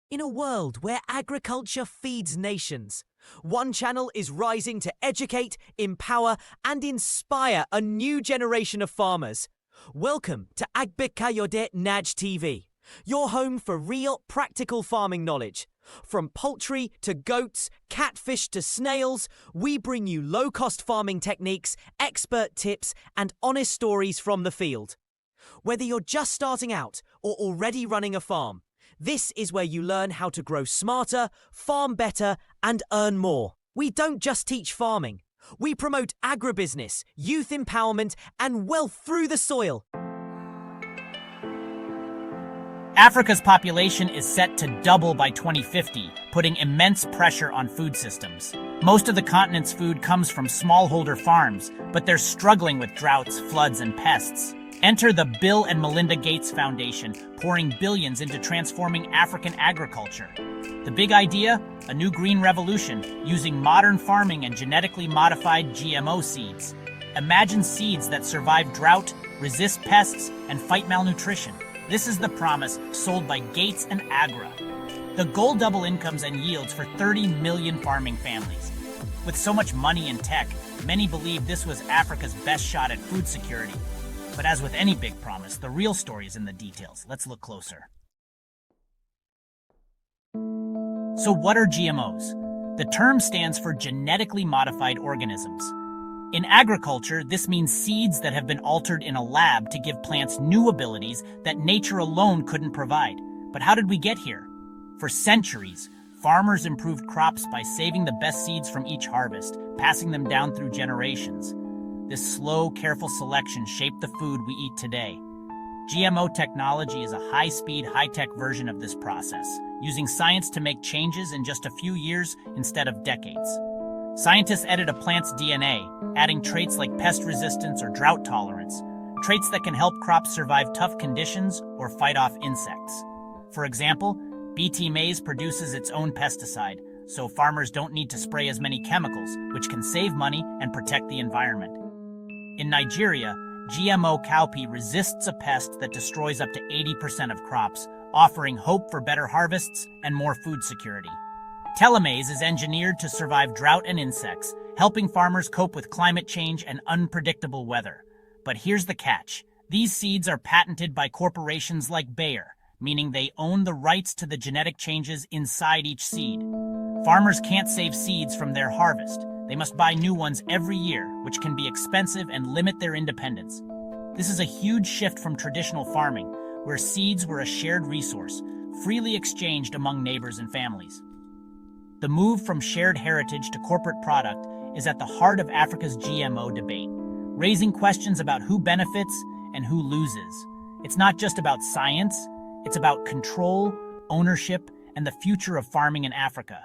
In a world where agriculture feeds nations, one channel is rising to educate, empower, and inspire a new generation of farmers. Welcome to Agbekayode Naj TV, your home for real, practical farming knowledge. From poultry to goats, catfish to snails, we bring you low-cost farming techniques, expert tips, and honest stories from the field. Whether you're just starting out or already running a farm, this is where you learn how to grow smarter, farm better, and earn more. We don't just teach farming. We promote agribusiness, youth empowerment, and wealth through the soil. Africa's population is set to double by 2050, putting immense pressure on food systems. Most of the continent's food comes from smallholder farms, but they're struggling with droughts, floods, and pests. Enter the Bill and Melinda Gates Foundation, pouring billions into transforming African agriculture. The big idea? A new green revolution, using modern farming and genetically modified GMO seeds. Imagine seeds that survive drought, resist pests, and fight malnutrition. This is the promise sold by Gates and Agra. The goal: double incomes and yields for 30 million farming families. With so much money and tech, many believe this was Africa's best shot at food security. But as with any big promise, the real story is in the details. Let's look closer. So what are GMOs? The term stands for genetically modified organisms. In agriculture, this means seeds that have been altered in a lab to give plants new abilities that nature alone couldn't provide. But how did we get here? For centuries, farmers improved crops by saving the best seeds from each harvest, passing them down through generations. This slow, careful selection shaped the food we eat today. GMO technology is a high-speed, high-tech version of this process, using science to make changes in just a few years instead of decades. Scientists edit a plant's DNA, adding traits like pest resistance or drought tolerance, traits that can help crops survive tough conditions or fight off insects. For example, Bt maize produces its own pesticide, so farmers don't need to spray as many chemicals, which can save money and protect the environment. In Nigeria, GMO cowpea resists a pest that destroys up to 80% of crops, offering hope for better harvests and more food security. Telemaize is engineered to survive drought and insects, helping farmers cope with climate change and unpredictable weather. But here's the catch. These seeds are patented by corporations like Bayer, meaning they own the rights to the genetic changes inside each seed. Farmers can't save seeds from their harvest. They must buy new ones every year, which can be expensive and limit their independence. This is a huge shift from traditional farming, where seeds were a shared resource, freely exchanged among neighbors and families. The move from shared heritage to corporate product is at the heart of Africa's GMO debate, raising questions about who benefits and who loses. It's not just about science, it's about control, ownership, and the future of farming in Africa.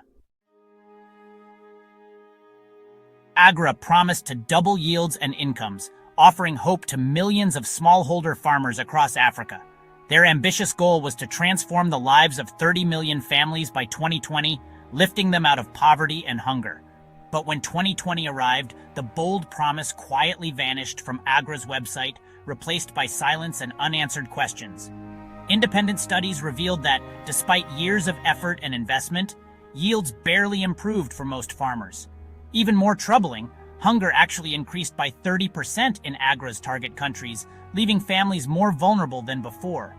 Agra promised to double yields and incomes, offering hope to millions of smallholder farmers across Africa. Their ambitious goal was to transform the lives of 30 million families by 2020, lifting them out of poverty and hunger. But when 2020 arrived, the bold promise quietly vanished from Agra's website, replaced by silence and unanswered questions. Independent studies revealed that, despite years of effort and investment, yields barely improved for most farmers. Even more troubling, hunger actually increased by 30% in Agra's target countries, leaving families more vulnerable than before.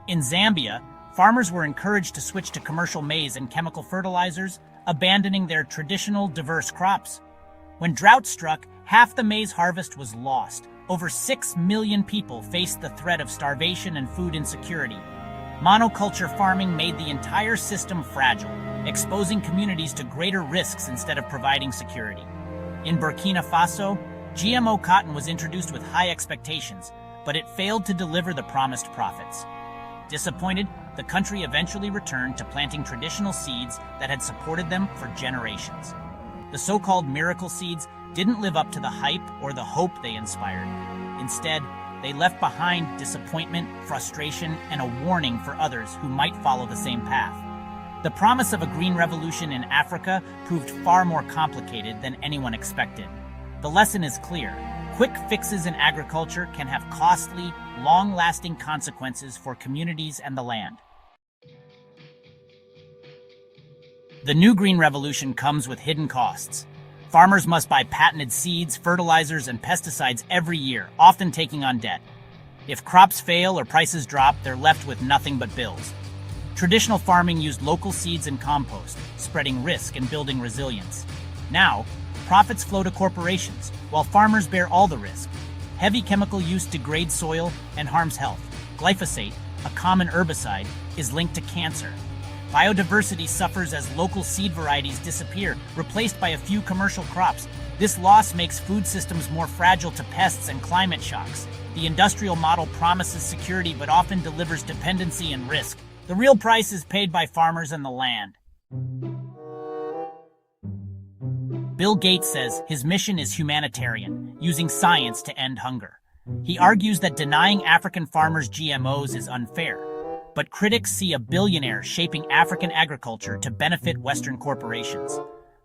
In Zambia, farmers were encouraged to switch to commercial maize and chemical fertilizers, abandoning their traditional, diverse crops. When drought struck, half the maize harvest was lost. Over 6 million people faced the threat of starvation and food insecurity. Monoculture farming made the entire system fragile, exposing communities to greater risks instead of providing security. In Burkina Faso, GMO cotton was introduced with high expectations, but it failed to deliver the promised profits. Disappointed, the country eventually returned to planting traditional seeds that had supported them for generations. The so-called miracle seeds didn't live up to the hype or the hope they inspired. Instead, they left behind disappointment, frustration, and a warning for others who might follow the same path. The promise of a green revolution in Africa proved far more complicated than anyone expected. The lesson is clear. Quick fixes in agriculture can have costly, long-lasting consequences for communities and the land. The new green revolution comes with hidden costs. Farmers must buy patented seeds, fertilizers, and pesticides every year, often taking on debt. If crops fail or prices drop, they're left with nothing but bills. Traditional farming used local seeds and compost, spreading risk and building resilience. Now, profits flow to corporations, while farmers bear all the risk. Heavy chemical use degrades soil and harms health. Glyphosate, a common herbicide, is linked to cancer. Biodiversity suffers as local seed varieties disappear, replaced by a few commercial crops. This loss makes food systems more fragile to pests and climate shocks. The industrial model promises security but often delivers dependency and risk. The real price is paid by farmers and the land. Bill Gates says his mission is humanitarian, using science to end hunger. He argues that denying African farmers GMOs is unfair, but critics see a billionaire shaping African agriculture to benefit Western corporations.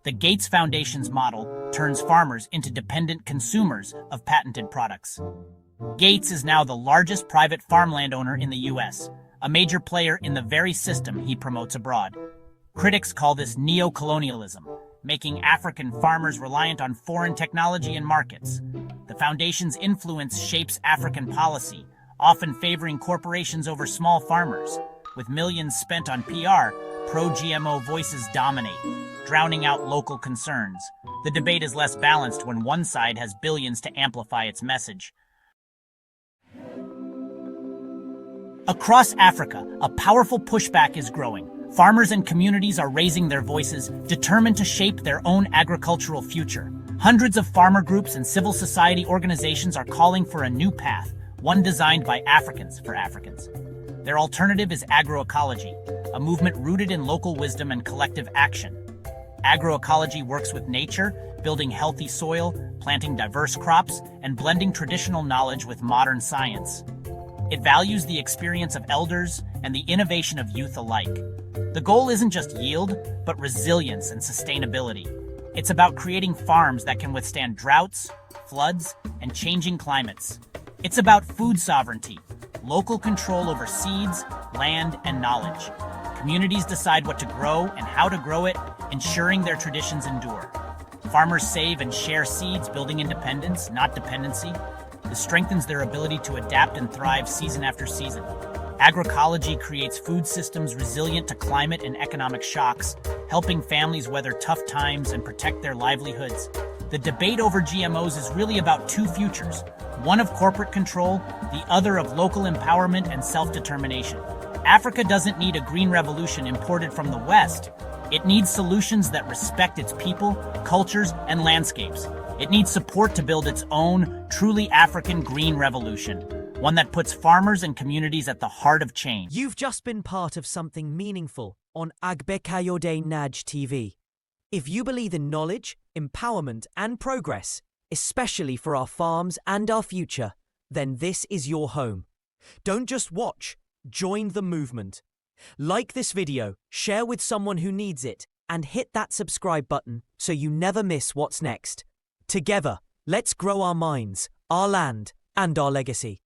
The Gates Foundation's model turns farmers into dependent consumers of patented products. Gates is now the largest private farmland owner in the U.S., a major player in the very system he promotes abroad. Critics call this neo-colonialism, making African farmers reliant on foreign technology and markets. The foundation's influence shapes African policy, often favoring corporations over small farmers. With millions spent on PR, pro-GMO voices dominate, drowning out local concerns. The debate is less balanced when one side has billions to amplify its message. Across Africa, a powerful pushback is growing. Farmers and communities are raising their voices, determined to shape their own agricultural future. Hundreds of farmer groups and civil society organizations are calling for a new path, one designed by Africans for Africans. Their alternative is agroecology, a movement rooted in local wisdom and collective action. Agroecology works with nature, building healthy soil, planting diverse crops, and blending traditional knowledge with modern science. It values the experience of elders and the innovation of youth alike. The goal isn't just yield, but resilience and sustainability. It's about creating farms that can withstand droughts, floods, and changing climates. It's about food sovereignty, local control over seeds, land, and knowledge. Communities decide what to grow and how to grow it, ensuring their traditions endure. Farmers save and share seeds, building independence, not dependency. This strengthens their ability to adapt and thrive season after season. Agroecology creates food systems resilient to climate and economic shocks, helping families weather tough times and protect their livelihoods. The debate over GMOs is really about two futures, one of corporate control, the other of local empowerment and self-determination. Africa doesn't need a green revolution imported from the West. It needs solutions that respect its people, cultures, and landscapes. It needs support to build its own, truly African green revolution, one that puts farmers and communities at the heart of change. You've just been part of something meaningful on Agbekayode Naj TV. If you believe in knowledge, empowerment, and progress, especially for our farms and our future, then this is your home. Don't just watch, join the movement. Like this video, share with someone who needs it, and hit that subscribe button so you never miss what's next. Together, let's grow our minds, our land, and our legacy.